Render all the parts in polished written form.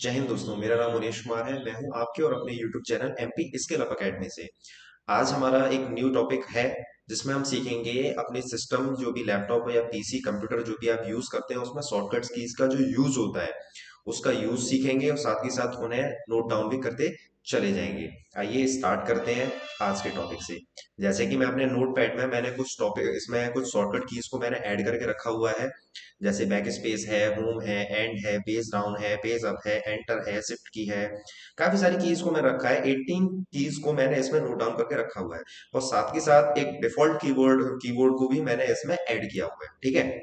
जय हिंद दोस्तों। मेरा नाम मुनेश कुमार है। मैं हूं आपके और अपने YouTube channel MP skill up academy से। आज हमारा एक न्यू टॉपिक है जिसमें हम सीखेंगे अपने सिस्टम, जो भी लैपटॉप या पीसी कंप्यूटर जो भी आप यूज करते हैं, उसमें शॉर्टकट्स कीज का जो यूज होता है उसका यूज सीखेंगे और साथ ही साथ उन्हें नोट डाउन भी करते चले जाएंगे। आइए स्टार्ट करते हैं आज के टॉपिक से। जैसे कि मैं अपने नोट पैड में मैंने कुछ टॉपिक इसमें कुछ शॉर्टकट कीज को मैंने ऐड करके रखा हुआ है। जैसे बैक स्पेस है, होम है, एंड है, पेज डाउन है, पेज अप है, एंटर है, शिफ्ट की है। काफी सारी कीज को मैंने रखा है। 18 कीज को मैंने इसमें नोट डाउन करके रखा हुआ है। और साथ के साथ एक डिफॉल्ट कीबोर्ड कीबोर्ड को भी मैंने इसमें ऐड किया हुआ है। ठीक है,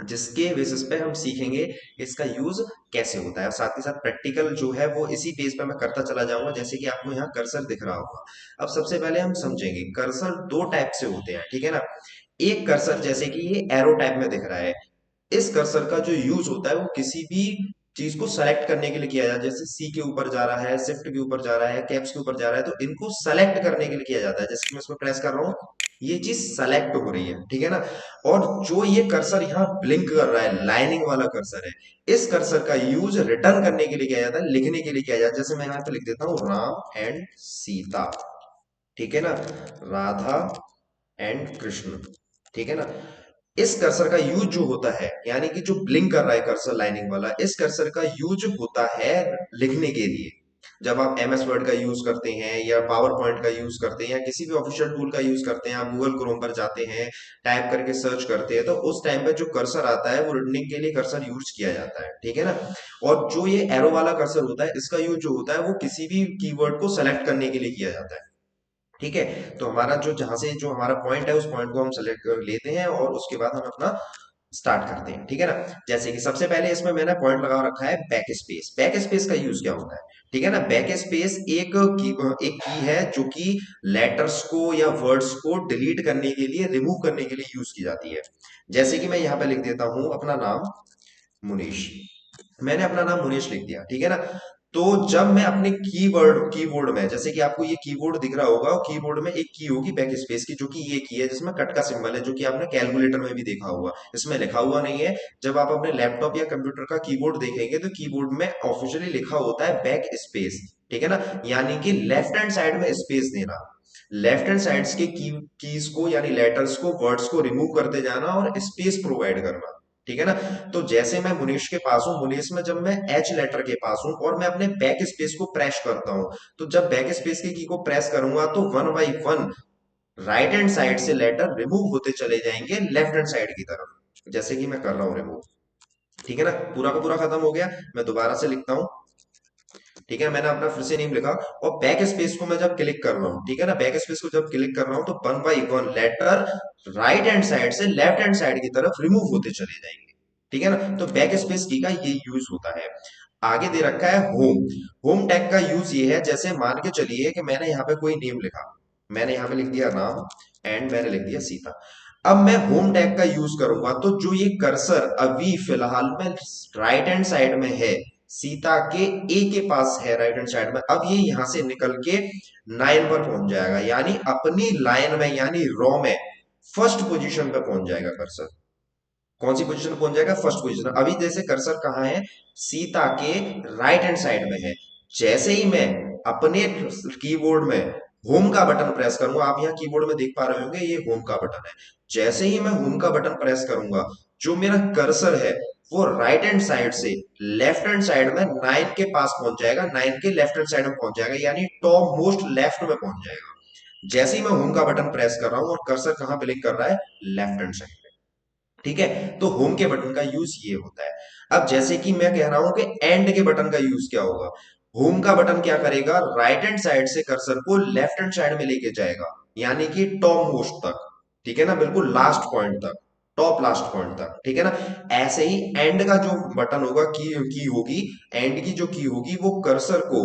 जिसके बेसिस पे हम सीखेंगे इसका यूज कैसे होता है। और साथ ही साथ प्रैक्टिकल जो है वो इसी पेज पे मैं करता चला जाऊंगा। जैसे कि आपको यहाँ कर्सर दिख रहा होगा। अब सबसे पहले हम समझेंगे कर्सर दो टाइप से होते हैं, ठीक है ना। एक कर्सर जैसे कि ये एरो टाइप में दिख रहा है, इस कर्सर का जो यूज होता है वो किसी भी चीज को सेलेक्ट करने के लिए किया जाता है। जैसे सी के ऊपर जा रहा है, शिफ्ट के ऊपर जा रहा है, कैप्स के ऊपर जा रहा है, तो इनको सेलेक्ट करने के लिए किया जाता है। जैसे कि मैं इसमें प्रेस कर रहा हूँ, ये चीज सेलेक्ट हो रही है, ठीक है ना। और जो ये कर्सर यहाँ ब्लिंक कर रहा है, लाइनिंग वाला कर्सर है, इस कर्सर का यूज रिटर्न करने के लिए किया जाता है, लिखने के लिए किया जाता है। जैसे मैं यहाँ पे लिख देता हूँ राम एंड सीता, ठीक है ना, राधा एंड कृष्ण, ठीक है ना। इस कर्सर का यूज जो होता है, यानी कि जो ब्लिंक कर रहा है कर्सर लाइनिंग वाला, इस कर्सर का यूज होता है लिखने के लिए। जब आप एमएस वर्ड का यूज करते हैं या पावर पॉइंट का यूज करते हैं या किसी भी ऑफिशियल टूल का यूज करते हैं, आप गूगल क्रोम पर जाते हैं, टाइप करके सर्च करते हैं, तो उस टाइम पे जो कर्सर आता है वो रीडनिंग के लिए कर्सर यूज किया जाता है, ठीक है ना। और जो ये एरो वाला कर्सर होता है, इसका यूज जो होता है वो किसी भी कीवर्ड को सेलेक्ट करने के लिए किया जाता है। ठीक है, तो हमारा जो जहां से जो हमारा पॉइंट है उस पॉइंट को हम सेलेक्ट कर लेते हैं और उसके बाद हम अपना स्टार्ट करते हैं, ठीक है ना। जैसे कि सबसे पहले इसमें मैंने पॉइंट लगा रखा है बैक स्पेस। बैक स्पेस का यूज क्या होता है, ठीक है ना। बैक स्पेस एक की है जो कि लेटर्स को या वर्ड्स को डिलीट करने के लिए, रिमूव करने के लिए यूज की जाती है। जैसे कि मैं यहाँ पे लिख देता हूं अपना नाम मुनीश। मैंने अपना नाम मुनीश लिख दिया, ठीक है ना। तो जब मैं अपने कीबोर्ड में, जैसे कि आपको ये कीबोर्ड दिख रहा होगा, कीबोर्ड में एक की होगी बैक स्पेस की, जो कि ये की है जिसमें कट का सिंबल है, जो कि आपने कैलकुलेटर में भी देखा होगा। इसमें लिखा हुआ नहीं है। जब आप अपने लैपटॉप या कंप्यूटर का कीबोर्ड देखेंगे तो कीबोर्ड में ऑफिशियली लिखा होता है बैक स्पेस, ठीक है ना। यानी कि लेफ्ट हैंड साइड में स्पेस देना, लेफ्ट हैंड साइड्स के कीज को यानी लेटर्स को, वर्ड्स को रिमूव करते जाना और स्पेस प्रोवाइड करना, ठीक है ना। तो जैसे मैं मुनीश के पास हूं, मुनीश में जब मैं एच लेटर के पास हूं और मैं अपने बैक स्पेस को प्रेस करता हूं, तो जब बैक स्पेस की को प्रेस करूंगा तो one by one right hand side से लेटर रिमूव होते चले जाएंगे लेफ्ट हैंड साइड की तरफ, जैसे कि मैं कर रहा हूं रिमूव, ठीक है ना। पूरा का पूरा खत्म हो गया। मैं दोबारा से लिखता हूं, ठीक है। मैंने अपना फिर से नेम लिखा और बैक स्पेस को मैं जब क्लिक कर रहा हूँ, ठीक है ना, बैक स्पेस को जब क्लिक कर रहा हूँ तो one by one letter right hand side से लेफ्ट हैंड साइड की तरफ रिमूव होते चले जाएंगे, ठीक है ना। तो बैक स्पेस की का ये यूज होता है। आगे दे रखा है होम। होम टैग का यूज ये है, जैसे मान के चलिए कि मैंने यहाँ पे कोई नेम लिखा, मैंने यहाँ पे लिख दिया राम एंड मैंने लिख दिया सीता। अब मैं होम टैग का यूज करूंगा तो जो ये कर्सर अभी फिलहाल में राइट हैंड साइड में है, सीता के ए के पास है राइट हैंड साइड में, अब ये यहां से निकल के 9 पर पहुंच जाएगा, यानी अपनी लाइन में यानी रो में फर्स्ट पोजीशन पे पहुंच जाएगा कर्सर। कौन सी पोजीशन पे पहुंच जाएगा, फर्स्ट पोजीशन। अभी जैसे कर्सर कहाँ है, सीता के राइट हैंड साइड में है। जैसे ही मैं अपने कीबोर्ड में होम का बटन प्रेस करूंगा, आप यहाँ कीबोर्ड में देख पा रहे होंगे ये होम का बटन है। जैसे ही मैं होम का बटन प्रेस करूंगा, जो मेरा कर्सर है वो राइट हैंड साइड से लेफ्ट हैंड साइड में 9 के पास पहुंच जाएगा, 9 के लेफ्ट हैंड साइड में पहुंच जाएगा, यानी टॉप मोस्ट लेफ्ट में पहुंच जाएगा। जैसे ही मैं होम का बटन प्रेस कर रहा हूं और कर्सर कहां पे क्लिक कर रहा है, लेफ्ट हैंड साइड, ठीक है। तो होम के बटन का यूज ये होता है। अब जैसे कि मैं कह रहा हूं कि एंड के बटन का यूज क्या होगा। होम का बटन क्या करेगा, राइट हैंड साइड से कर्सर को लेफ्ट हैंड साइड में लेके जाएगा, यानी कि टॉप मोस्ट तक, ठीक है ना, बिल्कुल लास्ट पॉइंट तक, टॉप लास्ट पॉइंट तक, ठीक है ना। ऐसे ही एंड का जो बटन होगा, की होगी, एंड की जो की होगी वो कर्सर को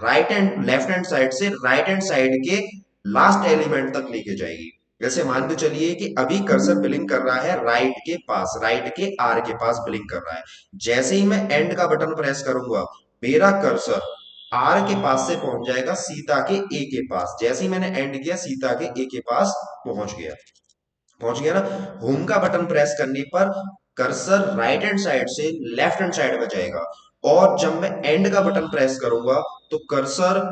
right hand left hand side से राइट हैंड साइड के लास्ट एलिमेंट तक लेके जाएगी। जैसे मान के चलिए कि अभी कर्सर ब्लिंक कर रहा है राइट के पास, राइट के आर के पास ब्लिंक कर रहा है। जैसे ही मैं एंड का बटन प्रेस करूंगा, मेरा कर्सर आर के पास से पहुंच जाएगा सीता के ए के पास। जैसे ही मैंने एंड किया, सीता के ए के पास पहुंच गया, पहुंच गया ना। होम का बटन प्रेस करने पर कर्सर राइट हैंड साइड से लेफ्ट हैंड साइड में जाएगा। और जब मैं एंड का बटन प्रेस करूंगा तो कर्सर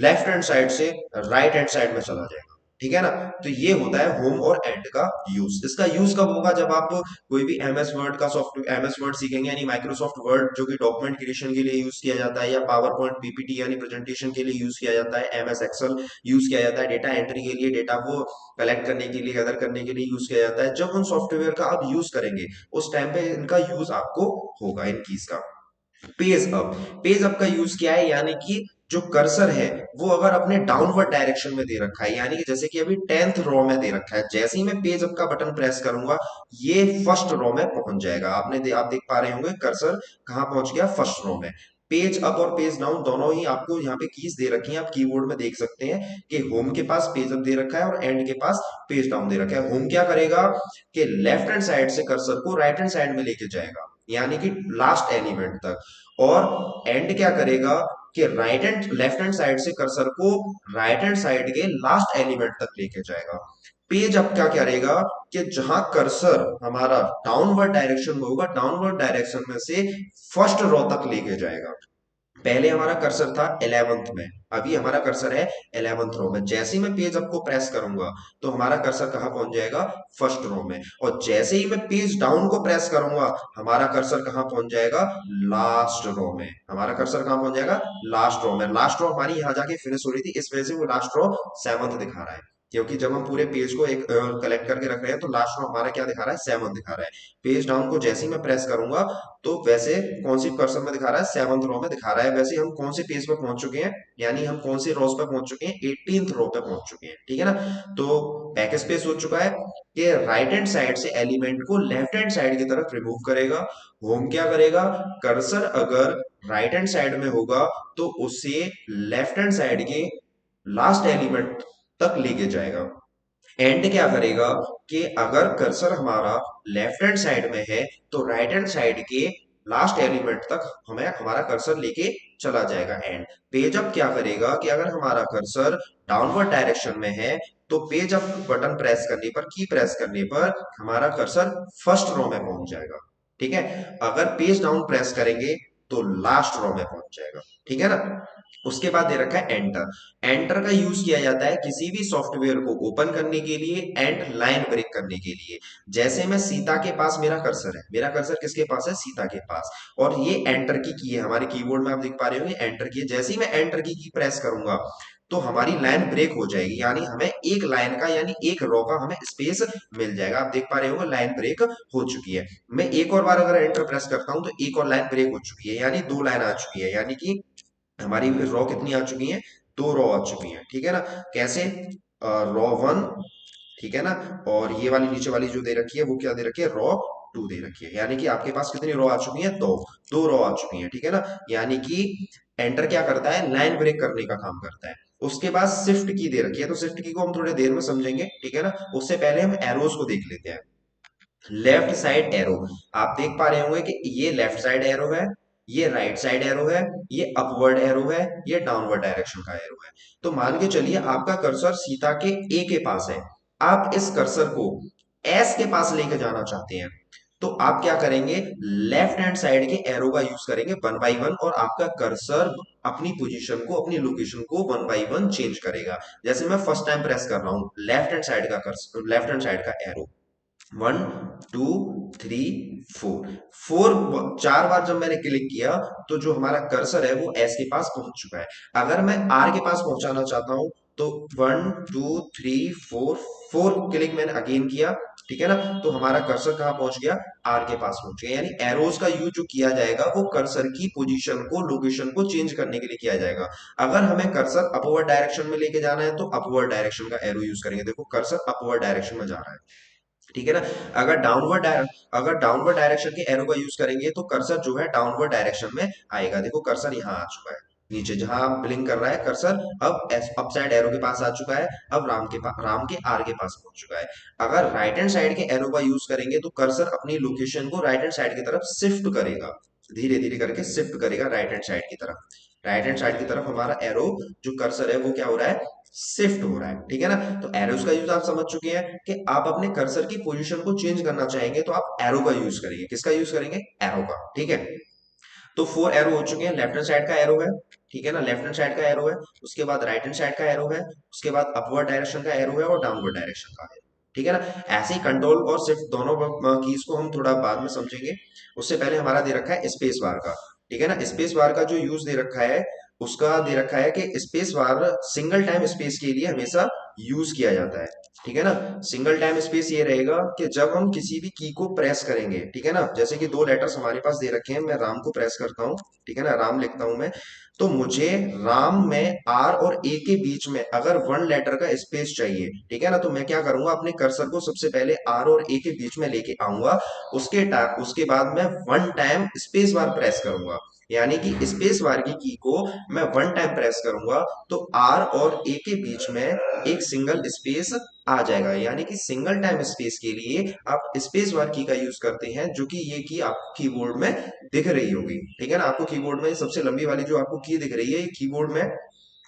लेफ्ट हैंड साइड से राइट हैंड साइड में चला जाएगा। ठीक है ना। तो ये होता है होम और एंड का यूज। इसका यूज कब होगा, जब आप कोई भी एमएस वर्ड का सॉफ्टवेयर एमएस वर्ड सीखेंगे, यानी माइक्रोसॉफ्ट वर्ड जो कि डॉक्यूमेंट क्रिएशन के लिए यूज किया जाता है, या पावर पॉइंट पीपीटी यानी प्रेजेंटेशन के लिए यूज किया जाता है, एमएस एक्सेल यूज किया जाता है डेटा एंट्री के लिए, डेटा को कलेक्ट करने के लिए, गैदर करने के लिए यूज किया जाता है। जब उन सॉफ्टवेयर का आप यूज करेंगे उस टाइम पे इनका यूज आपको होगा, इन कीज का। पेज अप का यूज क्या है, यानी कि जो कर्सर है वो अगर अपने डाउनवर्ड डायरेक्शन में दे रखा है, यानी कि जैसे कि अभी 10th रो में दे रखा है, जैसे ही मैं पेज अप का बटन प्रेस करूंगा ये फर्स्ट रो में पहुंच जाएगा। आप देख पा रहे होंगे कर्सर कहां पहुंच गया, फर्स्ट रो में। पेज अप और पेज डाउन दोनों ही आपको यहाँ पे कीज दे रखी हैं, आप कीबोर्ड में देख सकते हैं कि होम के पास पेज अप दे रखा है और एंड के पास पेज डाउन दे रखा है। होम क्या करेगा कि लेफ्ट हैंड साइड से कर्सर को राइट हैंड साइड में लेके जाएगा, यानी कि लास्ट एलिमेंट तक। और एंड क्या करेगा कि right hand left hand side से कर्सर को राइट हैंड साइड के लास्ट एलिमेंट तक लेके जाएगा। पेज अप क्या करेगा कि जहां कर्सर हमारा डाउनवर्ड डायरेक्शन में होगा, डाउनवर्ड डायरेक्शन में से फर्स्ट रो तक लेके जाएगा। पहले हमारा कर्सर था 11th में, अभी हमारा कर्सर है 11th रो में। जैसे ही मैं पेज अप को प्रेस करूंगा तो हमारा कर्सर कहां पहुंच जाएगा, फर्स्ट रो में। और जैसे ही मैं पेज डाउन को प्रेस करूंगा हमारा कर्सर कहां पहुंच जाएगा, लास्ट रो में। हमारा कर्सर कहां पहुंच जाएगा, लास्ट रो में। लास्ट रो हमारी यहां जाके फिनिश हो रही थी, इस वजह से वो लास्ट रो 7th दिखा रहा है, क्योंकि जब हम पूरे पेज को एक कलेक्ट करके रख रहे हैं तो लास्ट रो हमारा क्या दिखा रहा है, 7th दिखा रहा है। पेज डाउन को जैसे ही मैं प्रेस करूंगा तो वैसे कौन सी कर्सर में दिखा रहा है, 7th रो में दिखा रहा है। वैसे हम कौन से पेज पे पहुंच चुके हैं, यानी हम कौन से रोज पे पहुंच चुके हैं, 18th रो पे पहुंच चुके हैं। ठीक है ना। तो बैक स्पेस हो चुका है कि राइट हैंड साइड से एलिमेंट को लेफ्ट हैंड साइड की तरफ रिमूव करेगा। होम क्या करेगा, कर्सर अगर राइट हैंड साइड में होगा तो उसे लेफ्ट हैंड साइड के लास्ट एलिमेंट तक लेके जाएगा। एंड क्या करेगा कि अगर कर्सर हमारा लेफ्ट हैंड साइड में है तो राइट हैंड साइड के लास्ट एलिमेंट तक हमें हमारा कर्सर लेके चला जाएगा। एंड पेज अप क्या करेगा कि अगर हमारा कर्सर डाउनवर्ड डायरेक्शन में है तो पेज अप बटन प्रेस करने पर, की प्रेस करने पर हमारा कर्सर फर्स्ट रो में पहुंच जाएगा। ठीक है। अगर पेज डाउन प्रेस करेंगे तो लास्ट रो में पहुंच जाएगा। ठीक है ना। उसके बाद दे रखा है एंटर। एंटर का यूज किया जाता है किसी भी सॉफ्टवेयर को ओपन करने के लिए एंड लाइन ब्रेक करने के लिए। जैसे मैं सीता के पास मेरा कर्सर है, मेरा कर्सर किसके पास है, सीता के पास, और ये एंटर की है हमारे कीबोर्ड में, आप देख पा रहे होंगे एंटर की है। जैसे ही मैं एंटर की प्रेस करूंगा तो हमारी लाइन ब्रेक हो जाएगी, यानी हमें एक लाइन का यानी एक रो का हमें स्पेस मिल जाएगा। आप देख पा रहे होंगे लाइन ब्रेक हो चुकी है। मैं एक और बार अगर एंटर प्रेस करता हूं तो एक और लाइन ब्रेक हो चुकी है, यानी दो लाइन आ चुकी है, यानी कि हमारी रॉ कितनी आ चुकी है, दो रॉ आ चुकी है। ठीक है ना। कैसे, रॉ वन, ठीक है ना, और ये वाली नीचे वाली जो दे रखी है वो क्या दे रखी है, रॉ टू दे रखी है, यानी कि आपके पास कितनी रॉ आ चुकी है, दो, दो रॉ आ चुकी है। ठीक है ना। यानी कि एंटर क्या करता है, लाइन ब्रेक करने का काम करता है। उसके बाद शिफ्ट की दे रखी है, तो शिफ्ट की को हम थोड़ी देर में समझेंगे। ठीक है ना। उससे पहले हम एरोज को देख लेते हैं। लेफ्ट साइड एरो, आप देख पा रहे होंगे कि ये लेफ्ट साइड एरो है, ये राइट साइड एरो है, ये अपवर्ड एरो है, ये डाउनवर्ड डायरेक्शन का एरो है। तो मान के चलिए आपका कर्सर सीता के ए के पास है, आप इस कर्सर को एस के पास लेके जाना चाहते हैं, तो आप क्या करेंगे, लेफ्ट हैंड साइड के एरो का यूज करेंगे वन बाई वन, और आपका कर्सर अपनी पोजीशन को, अपनी लोकेशन को वन बाई वन चेंज करेगा। जैसे मैं फर्स्ट टाइम प्रेस कर रहा हूं लेफ्ट हैंड साइड का कर्सर, लेफ्ट हैंड साइड का एरो, 1 2 3 4, चार बार जब मैंने क्लिक किया तो जो हमारा कर्सर है वो एस के पास पहुंच चुका है। अगर मैं आर के पास पहुंचाना चाहता हूं तो 1 2 3 4, 4 क्लिक मैंने अगेन किया। ठीक है ना। तो हमारा कर्सर कहां पहुंच गया, आर के पास पहुंच गया। यानी एरोज का यूज जो किया जाएगा वो कर्सर की पोजीशन को, लोकेशन को चेंज करने के लिए किया जाएगा। अगर हमें कर्सर अपवर्ड डायरेक्शन में लेके जाना है तो अपवर्ड डायरेक्शन का एरो यूज करेंगे। देखो कर्सर अपवर्ड डायरेक्शन में जा रहा है। ठीक है ना। अगर डाउनवर्ड डायरेक्शन के एरो का यूज करेंगे तो कर्सर जो है डाउनवर्ड डायरेक्शन में आएगा। देखो कर्सर यहाँ आ चुका है, नीचे जहां ब्लिंक कर रहा है कर्सर अब अपसाइड एरो के पास आ चुका है, अब राम के आर के पास पहुंच चुका है। अगर राइट हैंड साइड के एरो का यूज करेंगे तो कर्सर अपनी लोकेशन को राइट हैंड साइड की तरफ शिफ्ट करेगा, धीरे धीरे करके शिफ्ट करेगा राइट हैंड साइड की तरफ। राइट हैंड साइड की तरफ हमारा एरो जो कर्सर है वो क्या हो रहा है, शिफ्ट हो रहा है। ठीक है ना। तो एरोस का यूज आप समझ चुके हैं कि आप अपने कर्सर की पोजीशन को चेंज करना चाहेंगे तो आप एरो का यूज करेंगे। किसका यूज करेंगे, एरो का। ठीक है। तो 4 एरो हो चुके हैं। लेफ्ट हैंड साइड का एरो है, ठीक है ना, लेफ्ट हैंड साइड का एरो है, उसके बाद राइट हैंड साइड का एरो है, उसके बाद अपवर्ड डायरेक्शन का एरो है और डाउनवर्ड डायरेक्शन का है, ठीक है ना। ऐसे ही कंट्रोल और शिफ्ट दोनों कीज को हम थोड़ा बाद में समझेंगे। उससे पहले हमारा दे रखा है स्पेस बार का, ठीक है ना। स्पेस बार का जो यूज दे रखा है, उसका दे रखा है कि space bar single time space के लिए हमेशा यूज किया जाता है, ठीक है ना। सिंगल टाइम स्पेस ये रहेगा कि जब हम किसी भी की को प्रेस करेंगे, ठीक है ना, जैसे कि दो लेटर्स हमारे पास दे रखे हैं, मैं राम को प्रेस करता हूँ, ठीक है ना, राम लिखता हूं मैं, तो मुझे राम में आर और ए के बीच में अगर वन लेटर का स्पेस चाहिए, ठीक है ना, तो मैं क्या करूंगा, अपने कर्सर को सबसे पहले आर और ए के बीच में लेके आऊंगा, उसके बाद मैं one time space bar press करूंगा, यानी कि स्पेस बार की को मैं वन टाइम प्रेस करूंगा, तो आर और ए के बीच में एक सिंगल स्पेस आ जाएगा, यानी कि सिंगल टाइम स्पेस के लिए आप स्पेस बार की का यूज करते हैं, जो कि ये की आपको कीबोर्ड में दिख रही होगी, ठीक है ना। आपको कीबोर्ड में सबसे लंबी वाली जो आपको की दिख रही है, ये कीबोर्ड में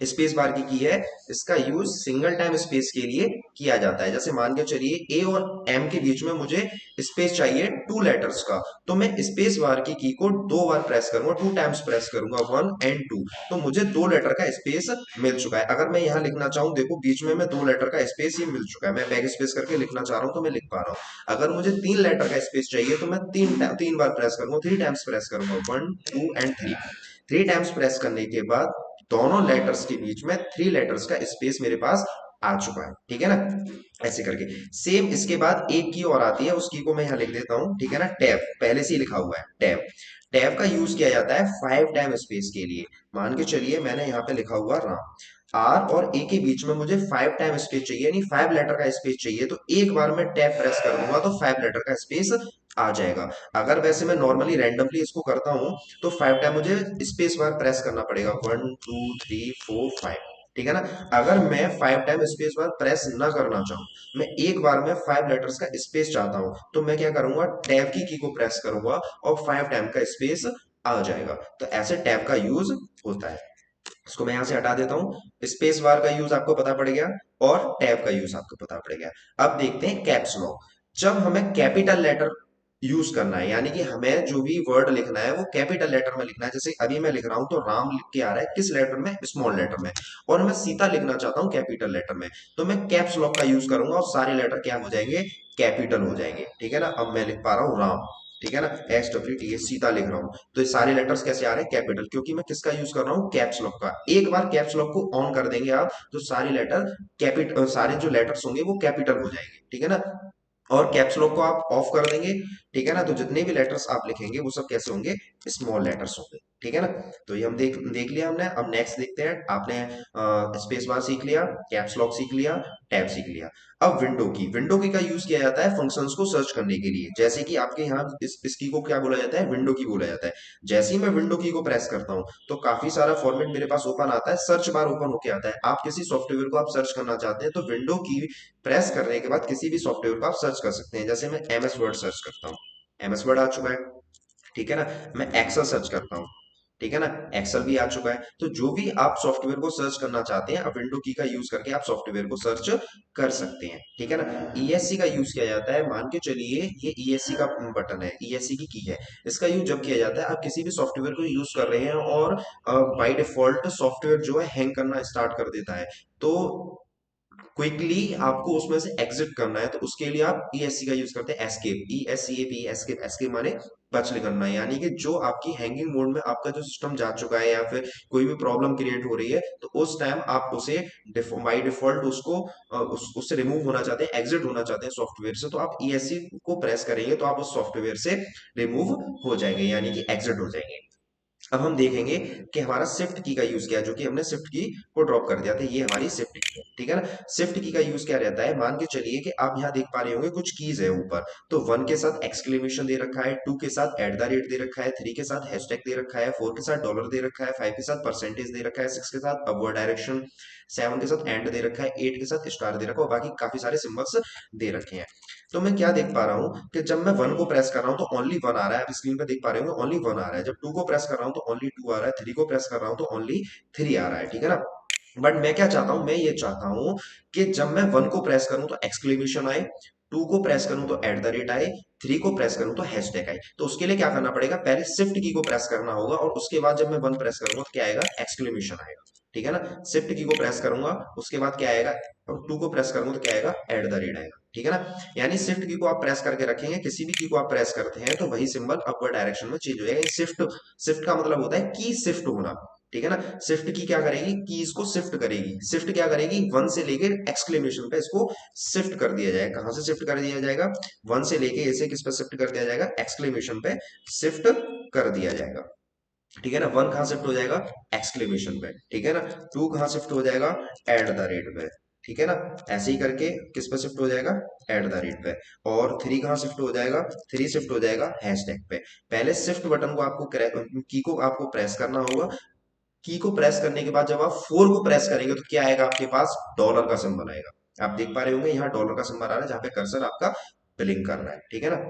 स्पेस बार की है। इसका यूज सिंगल टाइम स्पेस के लिए किया जाता है। जैसे मान के चलिए ए और एम के बीच में मुझे स्पेस चाहिए टू लेटर्स का, तो मैं स्पेस बार की को दो बार प्रेस करूंगा, टू टाइम्स प्रेस करूंगा, वन एंड टू, तो मुझे दो लेटर का स्पेस मिल चुका है। अगर मैं यहाँ लिखना चाहूँ, देखो बीच में मैं दो लेटर का स्पेस ये मिल चुका है, मैं बैक स्पेस करके लिखना चाह रहा हूँ तो मैं लिख पा रहा हूँ। अगर मुझे तीन लेटर का स्पेस चाहिए तो मैं तीन बार प्रेस करूंगा, थ्री टाइम्स प्रेस करूंगा, one two and three. Three times press करने के बाद दोनों लेटर्स के बीच में थ्री लेटर्स का स्पेस मेरे पास आ चुका है, ठीक है ना। ऐसे करके सेम इसके बाद एक की और आती है, उस की को मैं यहाँ लिख देता हूँ, ठीक है ना, टैब पहले से ही लिखा हुआ है, टैब। टैब का यूज किया जाता है फाइव टाइम स्पेस के लिए। मान के चलिए मैंने यहाँ पे लिखा हुआ राम, आर और ए के बीच में मुझे फाइव टाइम स्पेस चाहिए, यानी फाइव लेटर का स्पेस चाहिए, तो एक बार मैं टैब प्रेस कर दूंगा तो फाइव लेटर का स्पेस आ जाएगा। अगर वैसे मैं नॉर्मली रैंडमली इसको करता हूँ तो फाइव टाइम मुझे स्पेस बार प्रेस करना पड़ेगा, one two three four five, ठीक है ना। अगर मैं five time space bar press ना करना चाहूँ, मैं एक बार में फाइव लेटर्स का स्पेस चाहता हूँ, तो मैं क्या करूंगा, टैब की को प्रेस करूंगा और फाइव टाइम का स्पेस आ जाएगा। तो ऐसे टैब का यूज होता है। इसको मैं यहां से हटा देता हूं। स्पेस बार का यूज आपको पता पड़ गया और टैब का यूज आपको पता पड़ गया। अब देखते हैं कैप्स लॉक। जब हमें कैपिटल लेटर यूज करना है, यानी कि हमें जो भी वर्ड लिखना है वो कैपिटल लेटर में लिखना है, जैसे अभी मैं लिख रहा हूं तो राम लिख के आ रहा है किस लेटर में, स्मॉल लेटर में, और मैं सीता लिखना चाहता हूं कैपिटल लेटर में, तो मैं कैप्स लॉक का यूज करूंगा और सारे लेटर क्या हो जाएंगे, कैपिटल हो जाएंगे, ठीक है ना। अब मैं लिख पा रहा हूँ राम, ठीक है ना, S W T S, Sita लिख रहा हूँ, तो ये सारे लेटर्स कैसे आ रहे हैं, कैपिटल, क्योंकि मैं किसका यूज कर रहा हूँ, कैप्स लॉक का। एक बार कैप्स लॉक को ऑन कर देंगे आप, तो सारे लेटर कैपिटल, सारे जो लेटर्स होंगे वो कैपिटल हो जाएंगे, ठीक है ना। और कैप्स लॉक को आप ऑफ कर देंगे, ठीक है ना, तो जितने भी लेटर्स आप लिखेंगे वो सब कैसे होंगे, स्मॉल लेटर्स होंगे, ठीक है ना। तो ये हम देख देख लिया हमने। अब नेक्स्ट देखते हैं। आपने स्पेस बार सीख लिया, कैप्स लॉक सीख लिया, टैब सीख लिया। अब विंडो की का यूज किया जाता है फंक्शंस को सर्च करने के लिए। जैसे कि आपके यहाँ इस की को क्या बोला जाता है, विंडो की बोला जाता है। जैसे ही मैं विंडो की को प्रेस करता हूँ तो काफी सारा फॉर्मेट मेरे पास ओपन आता है, सर्च बार ओपन होके आता है। आप किसी सॉफ्टवेयर को आप सर्च करना चाहते हैं तो विंडो की प्रेस करने के बाद किसी भी सॉफ्टवेयर को आप सर्च कर सकते हैं। जैसे मैं एमएस वर्ड सर्च करता हूँ, एमएस वर्ड आ चुका है, ठीक है ना। मैं एक्सेल सर्च करता हूँ, ठीक है ना, एक्सेल भी आ चुका है। तो जो भी आप सॉफ्टवेयर को सर्च करना चाहते हैं, आप विंडो की का यूज करके आप सॉफ्टवेयर को सर्च कर सकते हैं, ठीक है ना। ईएससी का यूज किया जाता है, मान के चलिए ये ईएससी का बटन है, ईएससी की है। इसका यूज जब किया जाता है, आप किसी भी सॉफ्टवेयर को यूज कर रहे हैं और बाय डिफॉल्ट सॉफ्टवेयर जो है हैंग करना स्टार्ट कर देता है, तो क्विकली आपको उसमें से एग्जिट करना है, तो उसके लिए आप ईएससी का यूज करते हैं, escape, E S C A P, escape. Escape माने बच निकलना, यानी कि जो आपकी हैंगिंग मोड में आपका जो सिस्टम जा चुका है या फिर कोई भी प्रॉब्लम क्रिएट हो रही है, तो उस टाइम आप उसे बाई डिफॉल्ट उसको उससे रिमूव होना चाहते हैं, एग्जिट होना चाहते हैं सॉफ्टवेयर से, तो आप ईएससी को प्रेस करेंगे तो आप उस सॉफ्टवेयर से रिमूव हो जाएंगे, यानी कि एग्जिट हो जाएंगे। अब हम देखेंगे कि हमारा शिफ्ट की का यूज क्या है, जो कि हमने शिफ्ट की को ड्रॉप कर दिया था, ये हमारी शिफ्ट की है, ठीक है ना। शिफ्ट की का यूज क्या रहता है, मान के चलिए कि आप यहाँ देख पा रहे होंगे कुछ कीज है ऊपर, तो वन के साथ एक्सक्लेमेशन दे रखा है, टू के साथ एट द रेट दे रखा है, थ्री के साथ हैशटैग दे रखा है, फोर के साथ डॉलर दे रखा है, फाइव के साथ परसेंटेज दे रखा है, सिक्स के साथ अपवर्ड डायरेक्शन, सेवन के साथ एंड दे रखा है, एट के साथ स्टार दे रखा है, और बाकी काफी सारे सिंबल्स दे रखे हैं। तो मैं क्या देख पा रहा हूँ कि जब मैं वन को प्रेस कर रहा हूँ तो ओनली वन आ रहा है, आप स्क्रीन पे देख पा रहे होंगे ओनली वन आ रहा है। जब टू को प्रेस कर रहा हूँ तो ओनली टू आ रहा है, थ्री को प्रेस कर रहा हूँ तो ओनली थ्री आ रहा है, ठीक है ना। बट मैं क्या चाहता हूं, मैं ये चाहता हूं कि जब मैं वन को प्रेस करूं तो एक्सक्लेमेशन आए, टू को प्रेस करूं तो एट द रेट आए, थ्री को प्रेस करूं तो हैशटैग आए। तो उसके लिए क्या करना पड़ेगा, पहले शिफ्ट की को प्रेस करना होगा और उसके बाद जब मैं वन प्रेस करूंगा तो क्या आएगा, एक्सक्लेमेशन आएगा। ठीक है ना, शिफ्ट की को प्रेस करूंगा उसके बाद क्या आएगा, और टू को प्रेस करूंगा तो क्या आएगा, एट द रेट आएगा। ठीक है ना, यानी शिफ्ट की को आप प्रेस करके रखेंगे, किसी भी की को आप प्रेस करते हैं तो वही सिंबल अपवर्ड डायरेक्शन में चेंज हो जाएगा। शिफ्ट, शिफ्ट का मतलब होता है की शिफ्ट होना। ठीक है ना, शिफ्ट की क्या करेगी, कीज को शिफ्ट करेगी। शिफ्ट क्या करेगी, वन से लेके एक्सक्लेमेशन पे इसको शिफ्ट कर दिया जाएगा। कहां से शिफ्ट कर दिया जाएगा, वन से लेके ऐसे किस पे शिफ्ट कर दिया जाएगा, एक्सक्लेमेशन पे शिफ्ट कर दिया जाएगा। ठीक है ना, वन कहां शिफ्ट हो जाएगा, एक्सक्लेमेशन पे। ठीक है ना, टू कहां शिफ्ट हो जाएगा, एट द रेट पे। ठीक है ना, ऐसे ही करके किस पे शिफ्ट हो जाएगा, एट द रेट पे। और थ्री कहां शिफ्ट हो जाएगा, थ्री शिफ्ट हो जाएगा हैशटैग पे। पहले शिफ्ट बटन को आपको की को आपको प्रेस करना होगा। की को प्रेस करने के बाद जब आप फोर को प्रेस करेंगे तो क्या आएगा आपके पास, डॉलर का सिंबल आएगा। आप देख पा रहे होंगे यहाँ डॉलर का सिंबल आ रहा है जहां पे कर्सर आपका ब्लिंक कर रहा है। ठीक है ना,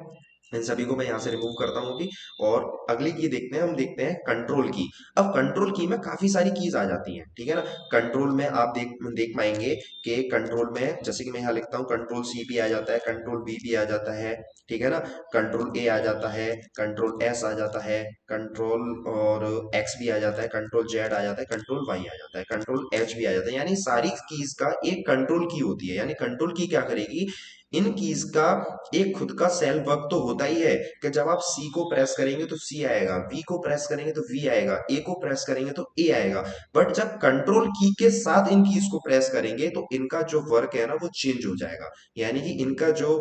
इन सभी को मैं यहाँ से रिमूव करता हूँ अभी। और अगली की देखते हैं, हम देखते हैं कंट्रोल की। अब कंट्रोल की में काफी सारी कीज आ जाती हैं। ठीक है ना, कंट्रोल में आप देख देख पाएंगे कि कंट्रोल में जैसे कि मैं यहाँ लिखता हूँ, कंट्रोल सी भी आ जाता है, कंट्रोल बी भी आ जाता है। ठीक है ना, कंट्रोल ए आ जाता है, कंट्रोल एस आ जाता है, कंट्रोल और एक्स भी आ जाता है, कंट्रोल जेड आ जाता है, कंट्रोल वाई आ जाता है, कंट्रोल एच भी आ जाता है। यानी सारी कीज का एक कंट्रोल की होती है। यानी कंट्रोल की क्या करेगी, इन कीज का एक खुद का सेल वर्क तो होता ही है कि जब आप सी को प्रेस करेंगे तो सी आएगा, बी को प्रेस करेंगे तो वी आएगा, ए को प्रेस करेंगे तो ए आएगा। बट जब कंट्रोल की के साथ इन कीज को प्रेस करेंगे तो इनका जो वर्क है ना वो चेंज हो जाएगा। यानी कि इनका जो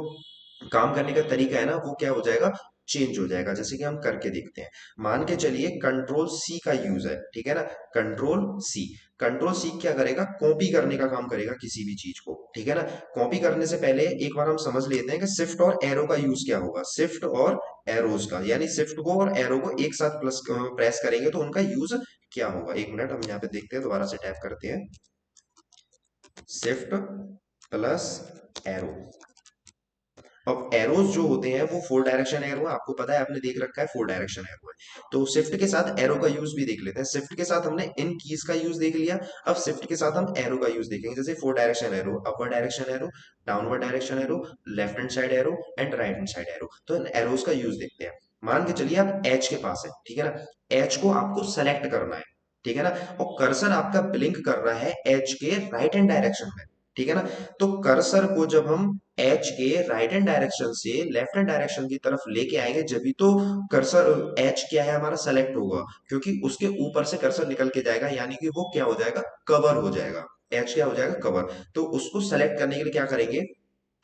काम करने का तरीका है ना वो क्या हो जाएगा, चेंज हो जाएगा। जैसे कि हम करके देखते हैं, मान के चलिए कंट्रोल सी का यूज है। ठीक है ना, कंट्रोल सी, कंट्रोल सी क्या करेगा, कॉपी करने का काम करेगा किसी भी चीज को। ठीक है ना, कॉपी करने से पहले एक बार हम समझ लेते हैं कि शिफ्ट और एरो का यूज क्या होगा। शिफ्ट और एरोज का, यानी शिफ्ट को और एरो को एक साथ प्लस प्रेस करेंगे तो उनका यूज क्या होगा। एक मिनट हम यहाँ पे देखते हैं, दोबारा से टैप करते हैं, शिफ्ट प्लस एरो। अब एरोज जो होते हैं वो फोर डायरेक्शन एरो है, आपको पता है, आपने देख रखा है फोर डायरेक्शन एरो है। तो शिफ्ट के साथ एरो का यूज भी देख लेते हैं। शिफ्ट के साथ हमने इन कीज का यूज देख लिया, अब शिफ्ट के साथ हम एरो का यूज देखेंगे। जैसे four direction arrow, upper direction arrow, downward direction arrow, left hand side arrow and right hand side arrow. तो इन एरोज का यूज देखते हैं। मान के चलिए आप एच के पास है। ठीक है ना, एच को आपको सेलेक्ट करना है। ठीक है ना, और कर्सर आपका ब्लिंक कर रहा है एच के राइट हैंड डायरेक्शन में। ठीक है ना, तो कर्सर को जब हम एच के राइट हैंड डायरेक्शन से लेफ्ट हैंड डायरेक्शन की तरफ लेके आएंगे जब भी तो कर्सर एच क्या है हमारा, सेलेक्ट होगा। क्योंकि उसके ऊपर से कर्सर निकल के जाएगा, यानी कि वो क्या हो जाएगा, कवर हो जाएगा। एच क्या हो जाएगा, कवर। तो उसको सेलेक्ट करने के लिए क्या करेंगे,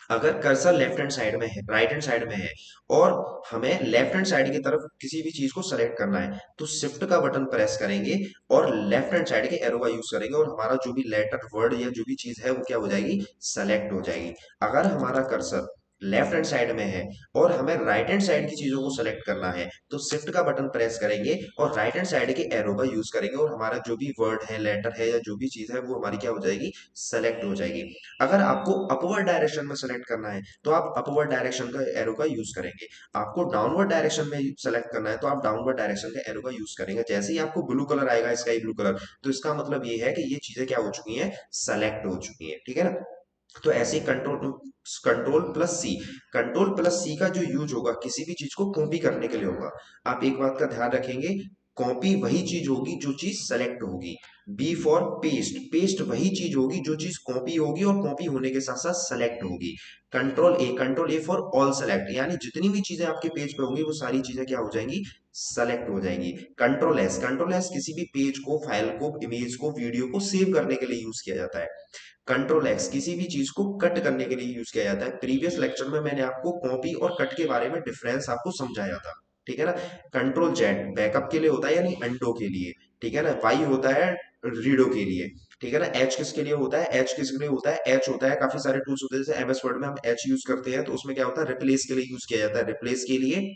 अगर कर्सर लेफ्ट हैंड साइड में है, राइट हैंड साइड में है, और हमें लेफ्ट हैंड साइड की तरफ किसी भी चीज को सेलेक्ट करना है तो शिफ्ट का बटन प्रेस करेंगे और लेफ्ट हैंड साइड के एरो का यूज करेंगे और हमारा जो भी लेटर वर्ड या जो भी चीज है वो क्या हो जाएगी, सेलेक्ट हो जाएगी। अगर हमारा कर्सर लेफ्ट हैंड साइड में है और हमें राइट हैंड साइड की चीजों को सेलेक्ट करना है तो शिफ्ट का बटन प्रेस करेंगे और राइट हैंड साइड के एरो का यूज करेंगे और हमारा जो भी वर्ड है, लेटर है या जो भी चीज है वो हमारी क्या हो जाएगी, सेलेक्ट हो जाएगी। अगर आपको अपवर्ड डायरेक्शन में सेलेक्ट करना है तो आप अपवर्ड डायरेक्शन का एरो का यूज करेंगे। आपको डाउनवर्ड डायरेक्शन में सेलेक्ट करना है तो आप डाउनवर्ड डायरेक्शन का एरो का यूज करेंगे। जैसे ही आपको ब्लू कलर आएगा, स्काई ब्लू कलर, तो इसका मतलब ये है कि ये चीजें क्या हो चुकी हैं, सेलेक्ट हो चुकी हैं। ठीक है ना, तो ऐसे ही कंट्रोल कंट्रोल प्लस सी, कंट्रोल प्लस सी का जो यूज होगा किसी भी चीज को कॉपी करने के लिए होगा। आप एक बात का ध्यान रखेंगे, कॉपी वही चीज होगी जो चीज सेलेक्ट होगी। बी फॉर पेस्ट, पेस्ट वही चीज होगी जो चीज कॉपी होगी और कॉपी होने के साथ साथ सेलेक्ट होगी। Control A for all select, यानी जितनी भी चीजें आपके पेज पे होंगी वो सारी चीजें क्या हो जाएंगी, सेलेक्ट हो जाएंगी। कंट्रोल एस किसी भी पेज को, फाइल को, इमेज को, वीडियो को सेव करने के लिए यूज किया जाता है। कंट्रोल एक्स किसी भी चीज को कट करने के लिए यूज किया जाता है। प्रीवियस लेक्चर में मैंने आपको कॉपी और कट के बारे में डिफरेंस आपको समझाया था। ठीक है ना, कंट्रोल जेड बैकअप के लिए होता है यानी अंडो के लिए। ठीक है ना, वाई होता है रीडो के लिए। ठीक है ना, एच किसके लिए होता है, एच किसके लिए होता है, एच होता है काफी सारे टूल्स होते हैं जैसे एमएस वर्ड में हम एच यूज करते हैं तो उसमें क्या होता है, रिप्लेस के लिए यूज किया जाता है, रिप्लेस के लिए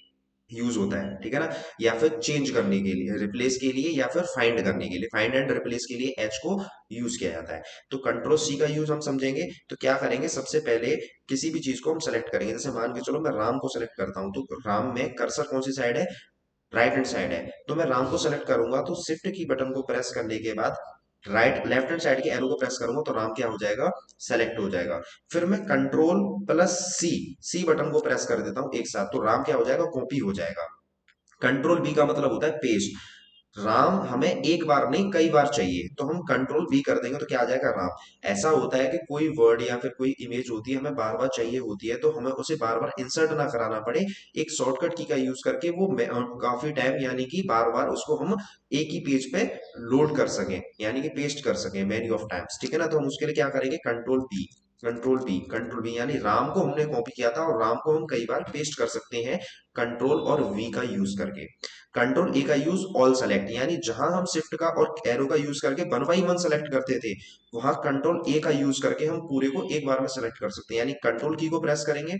यूज होता है। ठीक है ना, या फिर चेंज करने के लिए रिप्लेस के लिए, या फिर फाइंड करने के लिए, फाइंड एंड रिप्लेस के लिए एच को यूज किया जाता है। तो कंट्रोल सी का यूज हम समझेंगे तो क्या करेंगे, सबसे पहले किसी भी चीज को हम सेलेक्ट करेंगे। जैसे मान के चलो मैं राम को सेलेक्ट करता हूं तो राम में कर्सर कौन सी साइड है, राइट हैंड साइड है, तो मैं राम को सेलेक्ट करूंगा तो शिफ्ट की बटन को प्रेस करने के बाद राइट लेफ्ट हैंड साइड के एरो को प्रेस करूंगा तो राम क्या हो जाएगा, सेलेक्ट हो जाएगा। फिर मैं कंट्रोल प्लस सी, सी बटन को प्रेस कर देता हूं एक साथ, तो राम क्या हो जाएगा, कॉपी हो जाएगा। कंट्रोल बी का मतलब होता है पेस्ट। राम हमें एक बार नहीं कई बार चाहिए, तो हम कंट्रोल बी कर देंगे तो क्या आ जाएगा, राम। ऐसा होता है कि कोई वर्ड या फिर कोई इमेज होती है, हमें बार बार चाहिए होती है, तो हमें उसे बार बार इंसर्ट ना कराना पड़े, एक शॉर्टकट की का यूज करके वो काफी टाइम यानी कि बार बार उसको हम एक ही पेज पे लोड कर सकें, यानी कि पेस्ट कर सकें मैनी ऑफ टाइम्स, ठीक है ना। तो हम उसके लिए क्या करेंगे, control B, control B, control B, यानी राम को हमने कॉपी किया था और राम को हम कई बार पेस्ट कर सकते हैं कंट्रोल और वी का यूज करके। कंट्रोल ए का यूज ऑल सेलेक्ट, यानी जहां हम शिफ्ट का और एरो का यूज करके वन बाई वन सेलेक्ट करते थे, वहां कंट्रोल ए का यूज करके हम पूरे को एक बार में सेलेक्ट कर सकते हैं, यानी कंट्रोल की को प्रेस करेंगे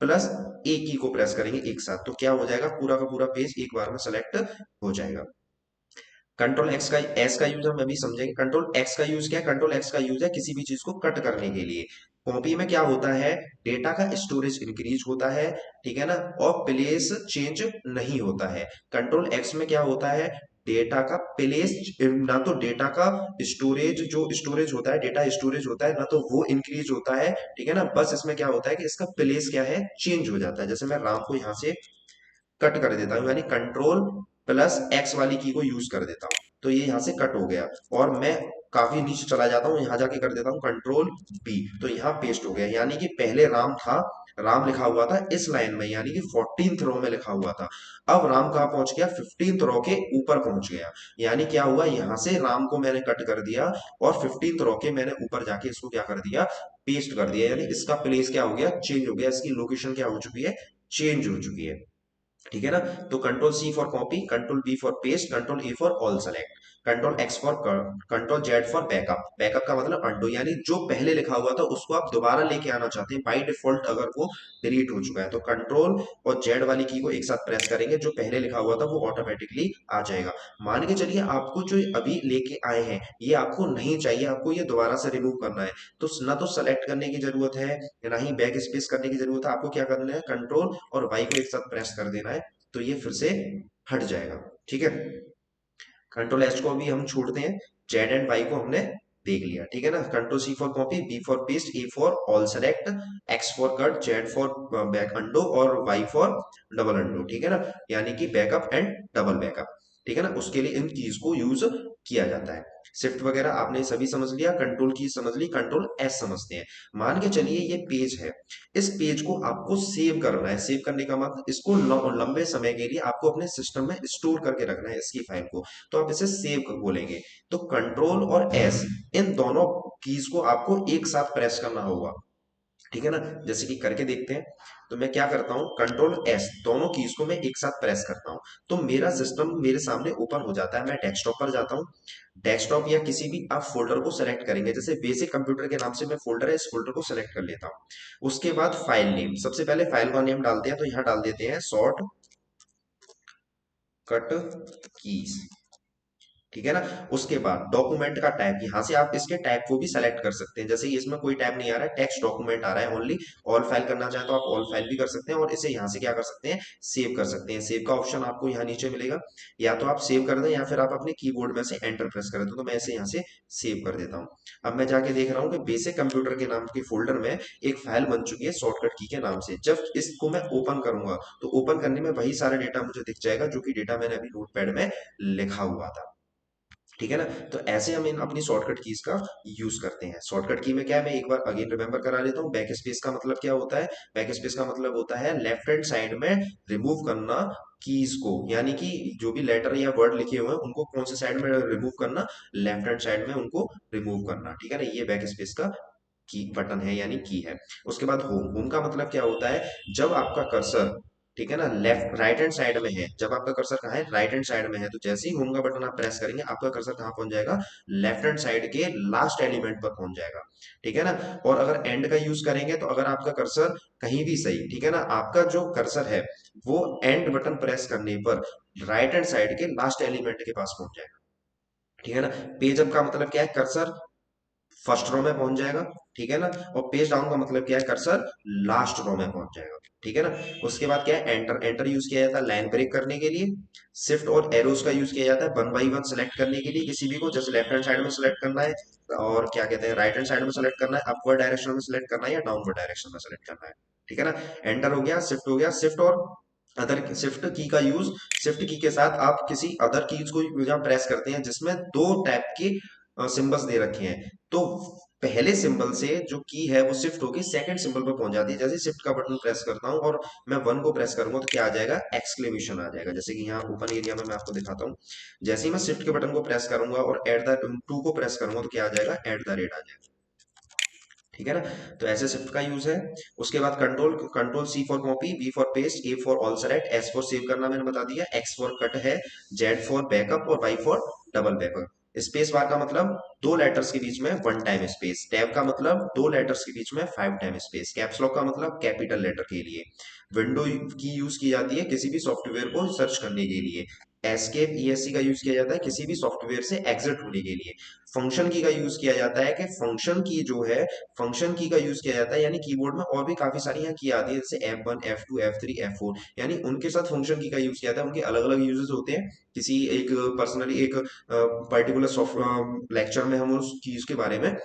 प्लस ए की को प्रेस करेंगे एक साथ, तो क्या हो जाएगा, पूरा का पूरा पेज एक बार में सेलेक्ट हो जाएगा। कंट्रोल एक्स का एस का यूज हम अभी समझेंगे। कंट्रोल एक्स का यूज क्या है, कंट्रोल एक्स का यूज है किसी भी चीज को कट करने के लिए। कॉपी में क्या होता है, डेटा का स्टोरेज इंक्रीज होता है, ठीक है ना, और प्लेस चेंज नहीं होता है। कंट्रोल एक्स में क्या होता है, डेटा का प्लेस, ना तो डेटा का स्टोरेज, जो स्टोरेज होता है, डेटा स्टोरेज होता है ना, तो वो इंक्रीज होता है, ठीक है ना, बस इसमें क्या होता है कि इसका प्लेस क्या है, चेंज हो जाता है। जैसे मैं राम को यहां से कट कर देता हूँ, यानी कंट्रोल प्लस एक्स वाली की को यूज कर देता हूँ, तो ये यहाँ से कट हो गया, और मैं काफी नीचे चला जाता हूँ, यहाँ जाके कर देता हूँ कंट्रोल बी, तो यहाँ पेस्ट हो गया। यानी कि पहले राम था, राम लिखा हुआ था इस लाइन में, यानी कि 14th रो में लिखा हुआ था, अब राम कहाँ पहुंच गया, 15th रो के ऊपर पहुंच गया। यानी क्या हुआ, यहाँ से राम को मैंने कट कर दिया और 15th रो के मैंने ऊपर जाके इसको क्या कर दिया, पेस्ट कर दिया, यानी इसका प्लेस क्या हो गया, चेंज हो गया, इसकी लोकेशन क्या हो चुकी है, चेंज हो चुकी है, ठीक है ना। तो control C for copy, control B for paste, control A for all select, control X for control Z for backup. Backup का मतलब अंडो, यानी जो पहले लिखा हुआ था उसको आप दोबारा लेके आना चाहते हैं, बाय डिफॉल्ट अगर वो डिलीट हो चुका है, तो कंट्रोल और जेड वाली की को एक साथ प्रेस करेंगे, जो पहले लिखा हुआ था वो ऑटोमेटिकली आ जाएगा। मान के चलिए आपको जो अभी लेके आए हैं ये आपको नहीं चाहिए, आपको ये दोबारा से रिमूव करना है, तो ना तो सेलेक्ट करने की जरूरत है, ना ही बैक स्पेस करने की जरूरत है, आपको क्या करना है, कंट्रोल और वाई को एक साथ प्रेस कर देना है, तो ये फिर से हट जाएगा, ठीक है। कंट्रोल एच को भी हम छोड़ते हैं, जेड एंड वाई को हमने देख लिया, ठीक है ना। Control C for copy, B for paste, A for all select, X for cut, Z for back undo और वाई फॉर डबल अंडो, ठीक है ना, यानी कि बैकअप एंड डबल बैकअप, ठीक है ना, उसके लिए इन कीज को यूज किया जाता है। शिफ्ट वगैरह आपने सभी समझ लिया, कंट्रोल की समझ ली, कंट्रोल एस समझते हैं। मान के चलिए ये पेज है, इस पेज को आपको सेव करना है, सेव करने का मतलब इसको लंबे समय के लिए आपको अपने सिस्टम में स्टोर करके रखना है इसकी फाइल को, तो आप इसे सेव बोलेंगे। तो कंट्रोल और एस, इन दोनों कीज को आपको एक साथ प्रेस करना होगा, ठीक है ना। जैसे कि करके देखते हैं, तो मैं क्या करता हूँ, कंट्रोल एस, दोनों कीज को मैं एक साथ प्रेस करता हूँ, तो मेरा सिस्टम मेरे सामने ओपन हो जाता है। मैं डेस्कटॉप पर जाता हूँ, डेस्कटॉप या किसी भी आप फोल्डर को सेलेक्ट करेंगे, जैसे बेसिक कंप्यूटर के नाम से मैं फोल्डर है, इस फोल्डर को सेलेक्ट कर लेता हूँ। उसके बाद फाइल नेम, सबसे पहले फाइल का नेम डालते हैं, तो यहाँ डाल देते हैं शॉर्ट कट कीज, ठीक है ना। उसके बाद डॉक्यूमेंट का टाइप, यहाँ से आप इसके टाइप को भी सेलेक्ट कर सकते हैं, जैसे इसमें कोई टाइप नहीं आ रहा है, टेक्स्ट डॉक्यूमेंट आ रहा है ओनली। ऑल फाइल करना चाहें तो आप ऑल फाइल भी कर सकते हैं, और इसे यहाँ से क्या कर सकते हैं, सेव कर सकते हैं। सेव का ऑप्शन आपको यहाँ नीचे मिलेगा, या तो आप सेव कर दें या फिर आप अपने कीबोर्ड में से एंटर प्रेस कर दें, तो मैं इसे यहाँ से सेव कर देता हूँ। अब मैं जाके देख रहा हूँ कि बेसिक कंप्यूटर के नाम के फोल्डर में एक फाइल बन चुकी है शॉर्टकट की के नाम से। जब इसको मैं ओपन करूंगा तो ओपन करने में वही सारा डेटा मुझे दिख जाएगा जो कि डेटा मैंने अभी नोटपैड में लिखा हुआ था, ठीक है ना। तो ऐसे हम इन अपनी शॉर्टकट कीज का यूज करते हैं। शॉर्टकट की में क्या है, मैं एक बार अगेन रिमेंबर करा लेता हूँ। बैक स्पेस का मतलब क्या होता है, बैक स्पेस का मतलब होता है लेफ्ट हैंड साइड में रिमूव करना कीज को, यानी कि जो भी लेटर या वर्ड लिखे हुए हैं उनको कौन से साइड में रिमूव करना, लेफ्ट हैंड साइड में उनको रिमूव करना, ठीक है ना। ये बैक स्पेस का की बटन है यानी की है। उसके बाद होम, होम का मतलब क्या होता है, जब आपका कर्सर, ठीक है ना, लेफ्ट राइट हैंड साइड में है, जब आपका कर्सर कहाँ है, राइट हैंड साइड में है, तो जैसे ही होम का बटन आप प्रेस करेंगे आपका कर्सर कहाँ पहुंच जाएगा, लेफ्ट हैंड साइड के लास्ट एलिमेंट पर पहुंच जाएगा, ठीक है ना। और अगर एंड का यूज करेंगे तो अगर आपका कर्सर कहीं भी सही, ठीक है ना, आपका जो कर्सर है वो एंड बटन प्रेस करने पर राइट हैंड साइड के लास्ट एलिमेंट के पास पहुंच जाएगा, ठीक है ना। पेज अप का मतलब क्या है, कर्सर फर्स्ट रो में पहुंच जाएगा, ठीक है ना। और पेज डाउन का मतलब क्या है, कर्सर लास्ट रो में पहुंच जाएगा, ठीक है ना। उसके बाद क्या है, एंटर, एंटर यूज किया जाता है लाइन ब्रेक करने के लिए। शिफ्ट और एरोज का यूज किया जाता है वन बाई वन सेलेक्ट करने के लिए किसी भी को, जैसे लेफ्ट हैंड साइड में सेलेक्ट करना है, और क्या कहते हैं राइट हैंड साइड में सेलेक्ट करना है, अपवर्ड डायरेक्शन में सेलेक्ट करना है या डाउनवर्ड डायरेक्शन में सेलेक्ट करना है, ठीक है ना। एंटर हो गया, शिफ्ट हो गया, शिफ्ट और अदर शिफ्ट की का यूज, शिफ्ट की के साथ आप किसी अदर कीज को जहाँ प्रेस करते हैं जिसमें दो टाइप के सिंबल्स दे रखे हैं, तो पहले सिंबल से जो की है वो शिफ्ट होगी सेकंड सिंबल पर पहुंच जाती है। जैसे शिफ्ट का बटन प्रेस करता हूँ और मैं वन को प्रेस करूंगा तो क्या आ जाएगा, एक्सक्लेमेशन आ जाएगा। जैसे कि यहाँ ओपन एरिया में मैं आपको दिखाता हूँ, जैसे ही मैं शिफ्ट के बटन को प्रेस करूंगा और एट द टू को प्रेस करूंगा तो क्या आ जाएगा, एट द रेट आ जाएगा, ठीक है ना। तो ऐसे शिफ्ट का यूज है। उसके बाद control, control C for copy, B for paste, A for all select, S for save करना मैंने बता दिया, एक्स फॉर कट है, जेड फॉर बैकअप और Y for double backup. Space bar का मतलब दो लेटर्स के बीच में वन टाइम स्पेस, टैब का मतलब दो लेटर्स के बीच में five time space, caps lock का मतलब कैपिटल लेटर के लिए। विंडो की यूज की जाती है किसी भी सॉफ्टवेयर को सर्च करने के लिए। एस्केप ईएससी का यूज किया जाता है किसी भी सॉफ्टवेयर से एग्जिट होने के लिए। फंक्शन की का यूज किया जाता है कि फंक्शन की जो है, फंक्शन की का यूज किया जाता है, यानी कीबोर्ड में और भी काफी सारी यहाँ की आती है जैसे F1 F2 F3 F4, यानी उनके साथ फंक्शन की का यूज किया जाता है। उनके अलग अलग यूजेस होते हैं। किसी एक पर्सनली एक पर्टिकुलर सॉफ्ट लेक्चर में हम उस चीज के बारे में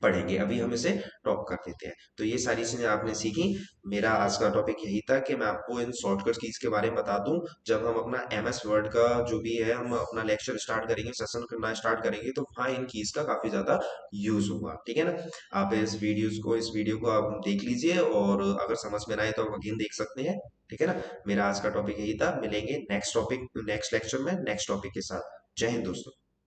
पढ़ेंगे, अभी हम इसे टॉप कर देते हैं। तो ये सारी चीजें आपने सीखी। मेरा आज का टॉपिक यही था कि मैं आपको इन शॉर्टकट कीज के बारे में बता दूं। जब हम अपना एमएस वर्ड का जो भी है हम अपना लेक्चर स्टार्ट करेंगे, सेशन करना स्टार्ट करेंगे, तो वहाँ इन कीज का काफी ज्यादा यूज होगा, ठीक है ना। आप इस वीडियो को आप देख लीजिए और अगर समझ में ना आए तो आप अगेन देख सकते हैं, ठीक है ना। मेरा आज का टॉपिक यही था। मिलेंगे नेक्स्ट टॉपिक, नेक्स्ट लेक्चर में नेक्स्ट टॉपिक के साथ। जय हिंद दोस्तों।